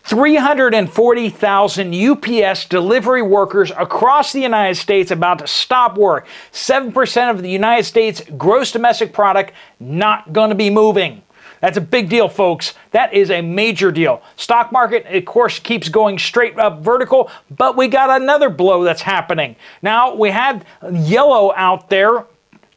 340,000 UPS delivery workers across the United States about to stop work. 7% of the United States gross domestic product not going to be moving. That's a big deal, folks. That is a major deal. Stock market, of course, keeps going straight up vertical, but we got another blow that's happening. Now, we had Yellow out there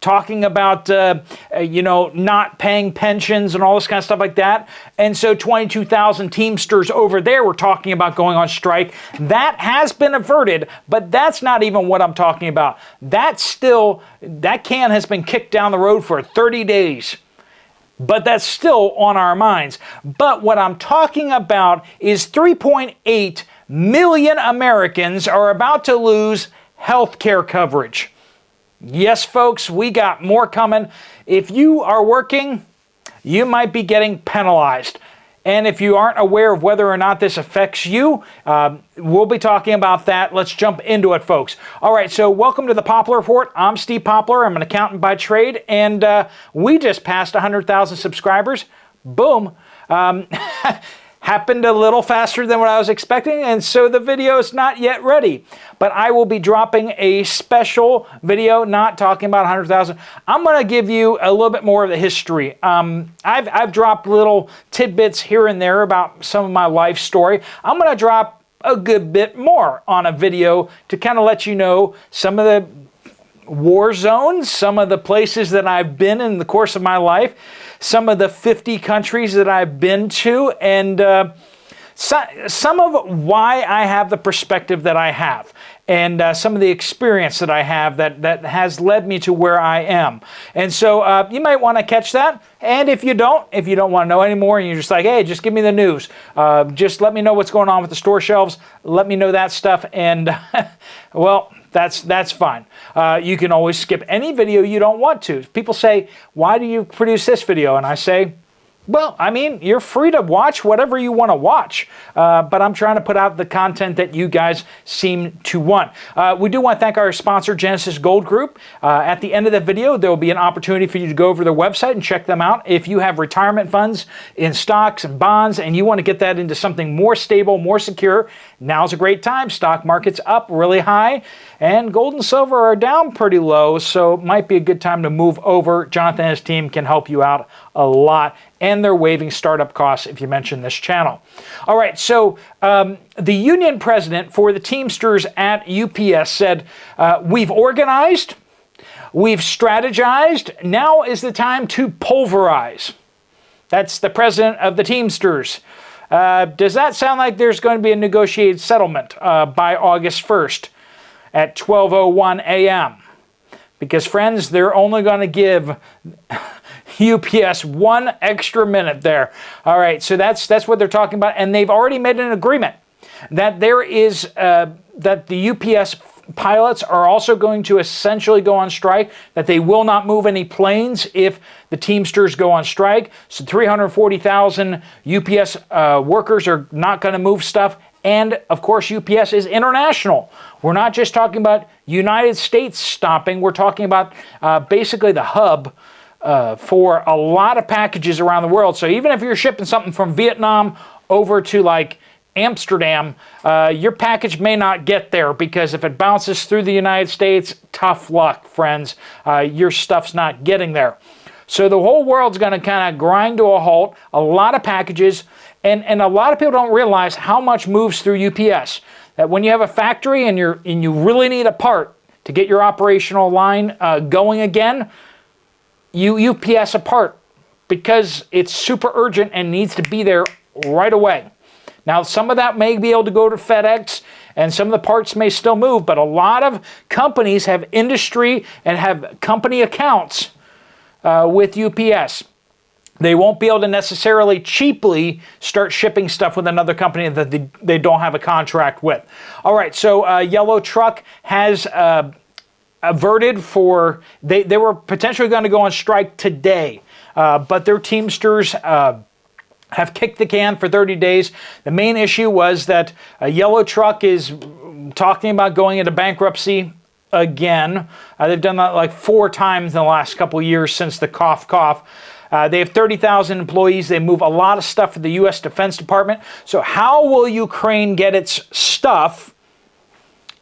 talking about, not paying pensions and all this kind of stuff like that. And so 22,000 Teamsters over there were talking about going on strike. That has been averted, but that's not even what I'm talking about. That can has been kicked down the road for 30 days. But that's still on our minds. But what I'm talking about is 3.8 million Americans are about to lose health care coverage. Yes, folks, we got more coming. If you are working, you might be getting penalized. And if you aren't aware of whether or not this affects you, we'll be talking about that. Let's jump into it, folks. All right, so welcome to the Poplar Report. I'm Steve Poplar. I'm an accountant by trade, and we just passed 100,000 subscribers. Boom. Happened a little faster than what I was expecting, and so the video is not yet ready. But I will be dropping a special video, not talking about 100,000. I'm going to give you a little bit more of the history. I've dropped little tidbits here and there about some of my life story. I'm going to drop a good bit more on a video to kind of let you know some of the war zones, some of the places that I've been in the course of my life, some of the 50 countries that I've been to, and some of why I have the perspective that I have, and some of the experience that I have that has led me to where I am. And so you might want to catch that. And if you don't want to know anymore, and you're just like, hey, just give me the news. Just let me know what's going on with the store shelves. Let me know that stuff. And well, that's fine. You can always skip any video you don't want to. People say, why do you produce this video? And I say, well, I mean, you're free to watch whatever you want to watch, but I'm trying to put out the content that you guys seem to want. We do want to thank our sponsor, Genesis Gold Group. At the end of the video, there will be an opportunity for you to go over their website and check them out. If you have retirement funds in stocks and bonds and you want to get that into something more stable, more secure, now's a great time. Stock market's up really high, and gold and silver are down pretty low, so it might be a good time to move over. Jonathan and his team can help you out a lot, and they're waiving startup costs if you mention this channel. All right, so the union president for the Teamsters at UPS said, we've organized, we've strategized, now is the time to pulverize. That's the president of the Teamsters. Does that sound like there's going to be a negotiated settlement by August 1st at 12:01 a.m.? Because, friends, they're only going to give UPS 1 extra minute there. All right, so that's what they're talking about, and they've already made an agreement that there is that the UPS pilots are also going to essentially go on strike, that they will not move any planes if the Teamsters go on strike. So 340,000 UPS workers are not going to move stuff. And, of course, UPS is international. We're not just talking about United States stopping. We're talking about basically the hub for a lot of packages around the world. So even if you're shipping something from Vietnam over to, like, Amsterdam, your package may not get there, because if it bounces through the United States, tough luck, friends. Your stuff's not getting there. So the whole world's going to kind of grind to a halt. A lot of packages. And a lot of people don't realize how much moves through UPS. That when you have a factory and you really need a part to get your operational line going again, you UPS a part because it's super urgent and needs to be there right away. Now, some of that may be able to go to FedEx, and some of the parts may still move, but a lot of companies have industry and have company accounts with UPS. They won't be able to necessarily cheaply start shipping stuff with another company that they don't have a contract with. All right, so Yellow Truck has averted for, they were potentially going to go on strike today, but their Teamsters have kicked the can for 30 days. The main issue was that Yellow Truck is talking about going into bankruptcy again. They've done that like 4 times in the last couple of years since the cough. They have 30,000 employees. They move a lot of stuff for the U.S. Defense Department. So how will Ukraine get its stuff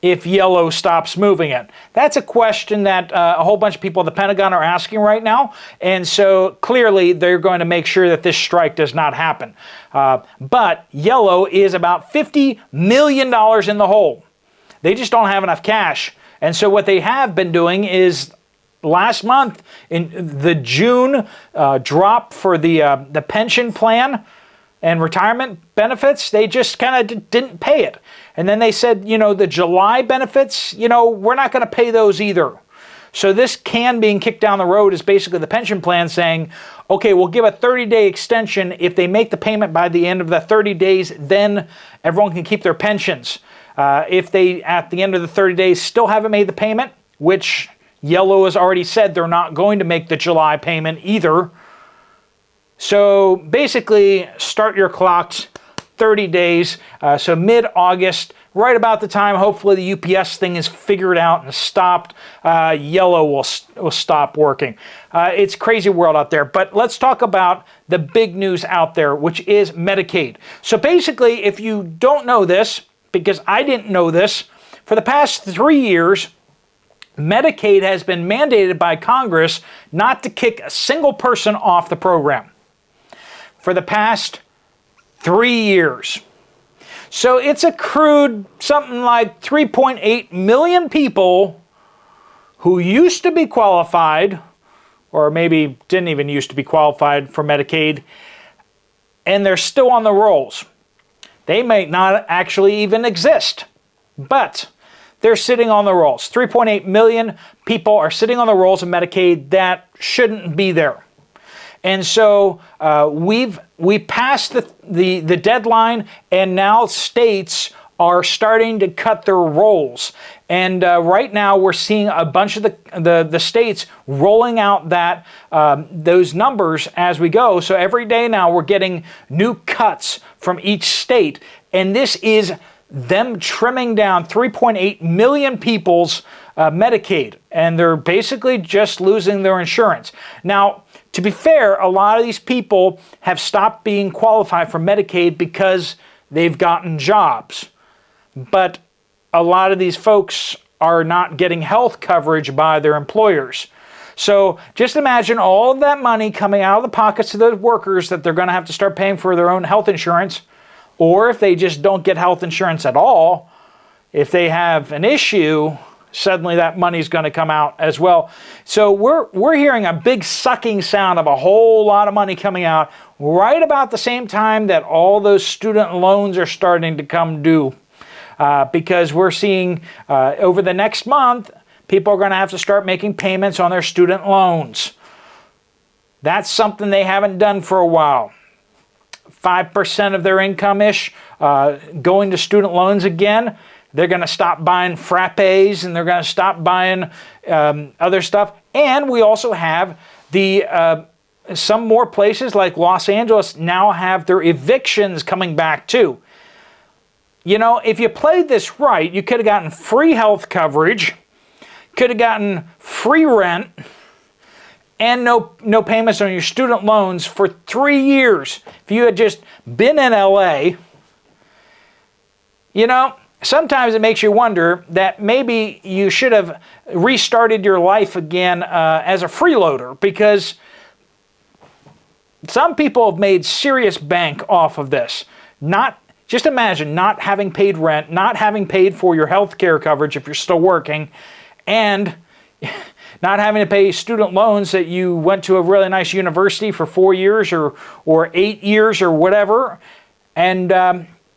if yellow stops moving it? That's a question that a whole bunch of people at the Pentagon are asking right now. And so clearly they're going to make sure that this strike does not happen. But yellow is about $50 million in the hole. They just don't have enough cash. And so what they have been doing is last month in the June drop for the pension plan and retirement benefits, they just kind of didn't pay it. And then they said, the July benefits, we're not going to pay those either. So this can being kicked down the road is basically the pension plan saying, okay, we'll give a 30-day extension. If they make the payment by the end of the 30 days, then everyone can keep their pensions. If they, at the end of the 30 days, still haven't made the payment, which yellow has already said they're not going to make the July payment either. So basically, start your clocks 30 days, so mid-August, right about the time hopefully the UPS thing is figured out and stopped, yellow will stop working. It's a crazy world out there, but let's talk about the big news out there, which is Medicaid. So basically, if you don't know this, because I didn't know this, for the past 3 years, Medicaid has been mandated by Congress not to kick a single person off the program. For the past 3 years. So it's accrued something like 3.8 million people who used to be qualified, or maybe didn't even used to be qualified for Medicaid, and they're still on the rolls. They may not actually even exist, but they're sitting on the rolls. 3.8 million people are sitting on the rolls of Medicaid that shouldn't be there. And so we passed the deadline, and now states are starting to cut their rolls. And right now we're seeing a bunch of the states rolling out that those numbers as we go. So every day now we're getting new cuts from each state. And this is them trimming down 3.8 million people's Medicaid. And they're basically just losing their insurance. Now, to be fair, a lot of these people have stopped being qualified for Medicaid because they've gotten jobs. But a lot of these folks are not getting health coverage by their employers. So just imagine all of that money coming out of the pockets of those workers that they're going to have to start paying for their own health insurance. Or if they just don't get health insurance at all, if they have an issue, suddenly that money's going to come out as well. So we're hearing a big sucking sound of a whole lot of money coming out right about the same time that all those student loans are starting to come due. Because we're seeing over the next month, people are going to have to start making payments on their student loans. That's something they haven't done for a while. 5% of their income-ish going to student loans again. They're going to stop buying frappes, and they're going to stop buying other stuff. And we also have some more places like Los Angeles now have their evictions coming back too. You know, if you played this right, you could have gotten free health coverage, could have gotten free rent, and no payments on your student loans for 3 years. If you had just been in LA, you know, sometimes it makes you wonder that maybe you should have restarted your life again as a freeloader, because some people have made serious bank off of this. Just imagine not having paid rent, not having paid for your health care coverage if you're still working, and not having to pay student loans that you went to a really nice university for 4 years or 8 years or whatever, and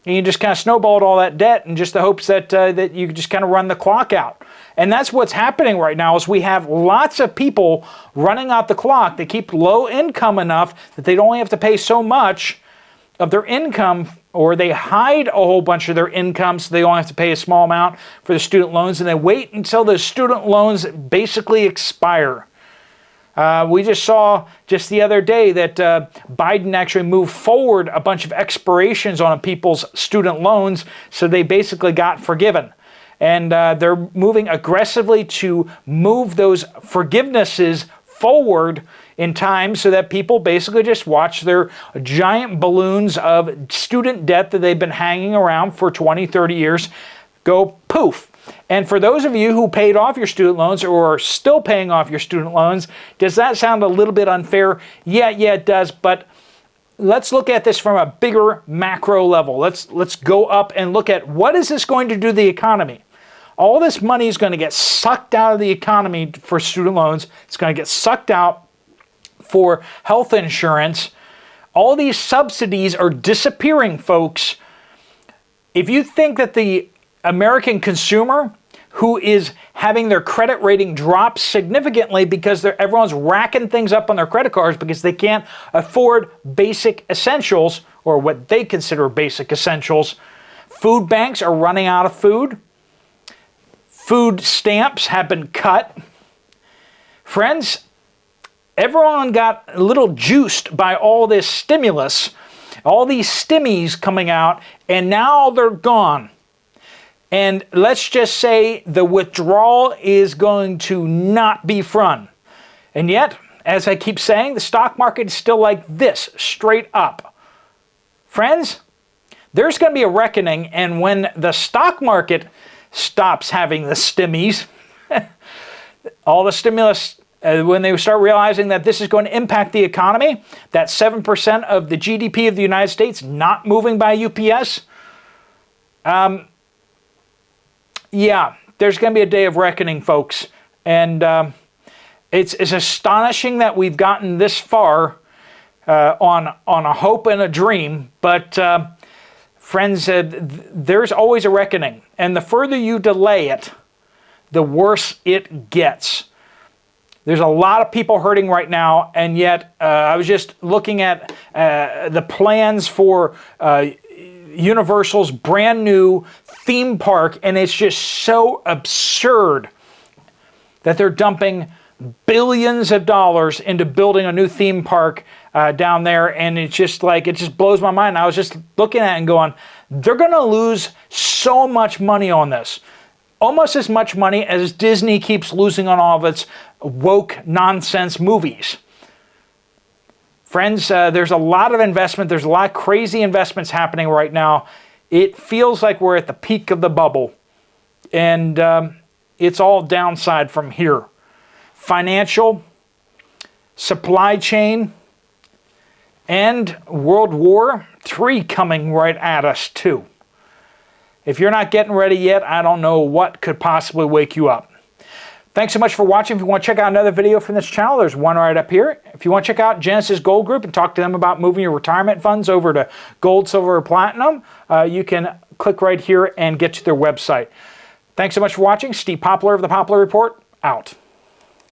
you just kind of snowballed all that debt in just the hopes that that you could just kind of run the clock out. And that's what's happening right now, is we have lots of people running out the clock. They keep low income enough that they only have to pay so much of their income, or they hide a whole bunch of their income so they only have to pay a small amount for the student loans, and they wait until the student loans basically expire. We just saw just the other day that Biden actually moved forward a bunch of expirations on people's student loans, so they basically got forgiven. And they're moving aggressively to move those forgivenesses forward in time so that people basically just watch their giant balloons of student debt that they've been hanging around for 20, 30 years go poof. And for those of you who paid off your student loans or are still paying off your student loans, does that sound a little bit unfair? Yeah, it does, but let's look at this from a bigger macro level. Let's go up and look at what is this going to do to the economy. All this money is going to get sucked out of the economy for student loans. It's going to get sucked out for health insurance. All these subsidies are disappearing, folks. If you think that the American consumer who is having their credit rating drop significantly because everyone's racking things up on their credit cards because they can't afford basic essentials, or what they consider basic essentials. Food banks are running out of food. Food stamps have been cut. Friends, everyone got a little juiced by all this stimulus, all these stimmies coming out, and now they're gone. And let's just say the withdrawal is going to not be fun. And yet, as I keep saying, the stock market is still like this, straight up. Friends, there's going to be a reckoning, and when the stock market stops having the stimmies, all the stimulus, when they start realizing that this is going to impact the economy, that 7% of the GDP of the United States not moving by UPS, yeah, there's going to be a day of reckoning, folks. And it's astonishing that we've gotten this far on a hope and a dream. But friends, there's always a reckoning. And the further you delay it, the worse it gets. There's a lot of people hurting right now. And yet, I was just looking at the plans for Universal's brand new theme park, and it's just so absurd that they're dumping billions of dollars into building a new theme park down there, and it's just like, it just blows my mind. I was just looking at it and going, they're going to lose so much money on this. Almost as much money as Disney keeps losing on all of its woke nonsense movies. Friends, there's a lot of investment. There's a lot of crazy investments happening right now. It feels like we're at the peak of the bubble. And it's all downside from here. Financial, supply chain, and World War III coming right at us too. If you're not getting ready yet, I don't know what could possibly wake you up. Thanks so much for watching. If you want to check out another video from this channel, there's one right up here. If you want to check out Genesis Gold Group and talk to them about moving your retirement funds over to gold, silver, or platinum, you can click right here and get to their website. Thanks so much for watching. Steve Poplar of the Poplar Report, out.